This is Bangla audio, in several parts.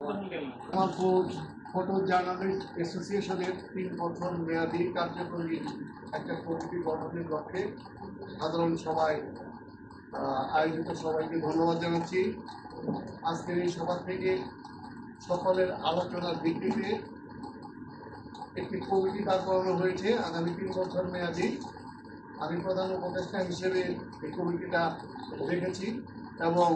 জামালপুর ফটো জার্নালিস্ট অ্যাসোসিয়েশনের 3 বছর মেয়াদী কার্যকরী একটা কমিটি গঠনের লক্ষ্যে সাধারণ সভায় আয়োজিত সবাইকে ধন্যবাদ জানাচ্ছি। আজকের এই সভা থেকে সকলের আলোচনার ভিত্তিতে একটি কমিটি দাঁড় করানো হয়েছে আগামী 3 বছর মেয়াদী। আমি প্রধান উপদেষ্টা হিসেবে এই কমিটিটা রেখেছি এবং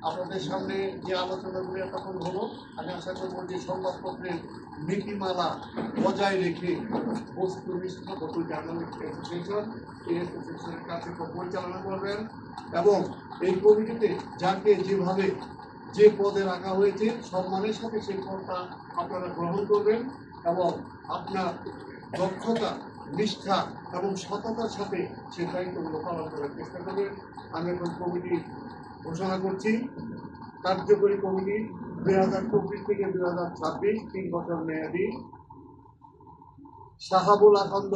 আপনাদের সামনে যে আলোচনাগুলি তখন হলো, আমি আশা করব যে সংবাদপত্রের নীতিমালা বজায় রেখে বস্তুনিষ্ঠ ফটো জার্নালিস্ট অ্যাসোসিয়েশন এই অ্যাসোসিয়েশনের কাছে পরিচালনা করবেন এবং এই কমিটিতে যাকে যেভাবে যে পদে রাখা হয়েছে সম্মানের সাথে সেই পদটা আপনারা গ্রহণ করবেন এবং আপনার দক্ষতা, নিষ্ঠা এবং সততার সাথে সেই দায়িত্বগুলো পালন করার চেষ্টা করবেন। আমি এখন কমিটি ঘোষণা করছি। কার্যকরী কমিটি 2024 থেকে 2026 3 বছর মেয়াদী। শাহাবুল আখন্দ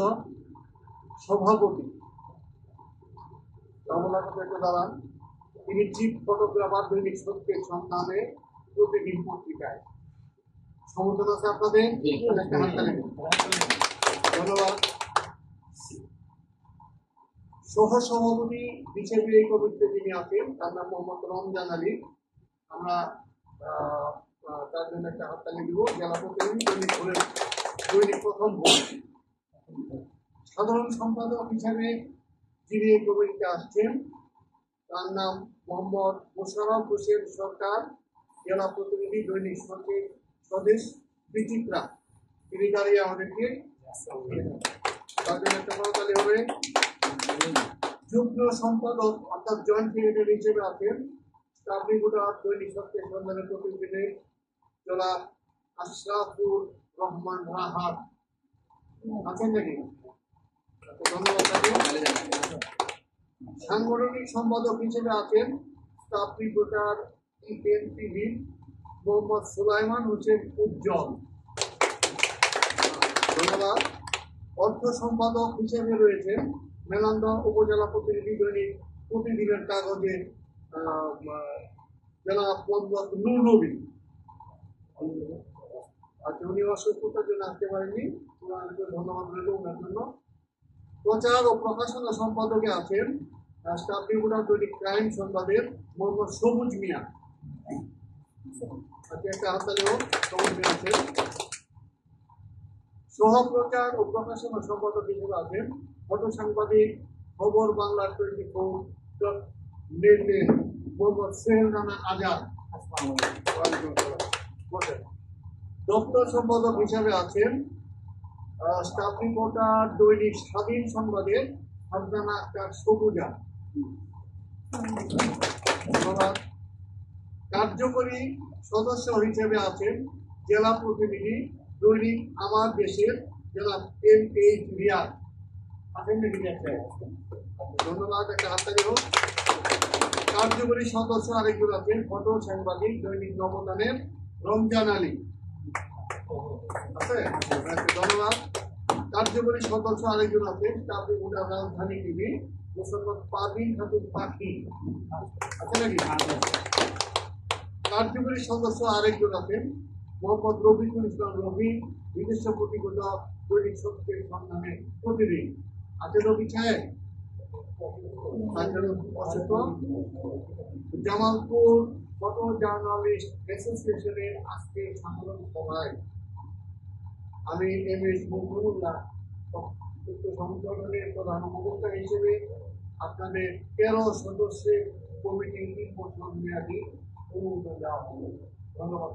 সভাপতি। শাহাবুল আখন্দ একটু দাঁড়ান। তিনি চিফ ফটোগ্রাফার, দৈনিক সত্যের সন্ধানে, প্রতিদিন পত্রিকায়। সমর্থন আছে আপনাদের? ধন্যবাদ। সহসভাপতি হিসেবে এই কমিটিতে যিনি আছেন তার নাম মোহাম্মদ রমজান আলী। আমরা তার জন্য একটা হাততালি দিব। জেলা প্রতিনিধি দৈনিক প্রথম ভোট। সাধারণ সম্পাদক হিসেবে যিনি এই কমিটিতে আসছেন তার নাম মোহাম্মদ মোশাররফ হোসেন সরকার, জেলা প্রতিনিধি, দৈনিক স্বদেশ বিচিত্রা। তিনি দাঁড়িয়ে আমাদেরকে তার জন্য একটা হাততালি হবে। যুগ্ম সম্পাদক অর্থাৎ জয়েন্ট সেক্রেটারি হিসেবে আছেন স্টাফ রিপোর্টার, দৈনিক সত্যের সন্ধানের প্রতিনিধি জনাব আশরাফুর রহমান রাহাত। আছেন নাকি? ধন্যবাদ তাকে। সাংগঠনিক সম্পাদক হিসেবে আছেন staff reporter EPN TV Mohammad Sulaiman Hossain Ujjwal. ধন্যবাদ। অর্থ সম্পাদক হিসেবে রয়েছেন মেলান্দহ উপজেলা প্রতিনিধি, দৈনিক প্রতিদিনের কাগজে জনাব মোহাম্মদ নূর নবী। আচ্ছা, উনি অসুস্থতার জন্য আসতে পারেননি, ধন্যবাদ রইল ওনার জন্য। প্রচার ও প্রকাশনা সম্পাদকে আছেন স্টাফ রিপোর্টার, দৈনিক ক্রাইম সংবাদের মোহাম্মদ সবুজ মিয়া। আচ্ছা, একটা হাততালি হোক। সবুজ মিয়া আছেন। সহ প্রচার ও প্রকাশনা সম্পাদক হিসেবে আছেন ফটো সাংবাদিক, খবর বাংলা 24.net মোহাম্মদ সোহেল রানা আজাদ। দপ্তর সম্পাদক হিসাবে আছেন স্টাফ রিপোর্টার, দৈনিক স্বাধীন সংবাদের ফারজানা আক্তার সবুজা। কার্যকরী সদস্য হিসেবে আছেন জেলা প্রতিনিধি, দৈনিক আমার দেশের জনাব MH রিয়াদ। আছেন নাকি? ধন্যবাদ, একটা হাততালি হোক। কার্যকরী সদস্য আরেকজন আছেন ফটো সাংবাদিক, দৈনিক নবদানের রমজান আলী। আছে? ধন্যবাদ। কার্যকরী সদস্য আরেকজন আছেন স্টাফ রিপোর্টার, রাজধানী টিভি মোসাম্মদ পারভিন খাতুন পাখি। আছে নাকি? কার্যকরী সদস্য আরেকজন আছেন মোহাম্মদ রফিকুল ইসলাম রফি, বিদেশ প্রতিবেদক, দৈনিক সত্যের সন্ধানে প্রতিদিন। আছে রফি সাহেব? জামালপুর ফটো জার্নালিস্ট অ্যাসোসিয়েশনের আজকে সাধারণ সভায় আমি MS মনজুরুল্লাহ সংগঠনের প্রধান উপদেষ্টা হিসেবে আপনাদের 13 সদস্যের কমিটি 3 বছর মেয়াদী অনুমোদন দেওয়া হবে। ধন্যবাদ।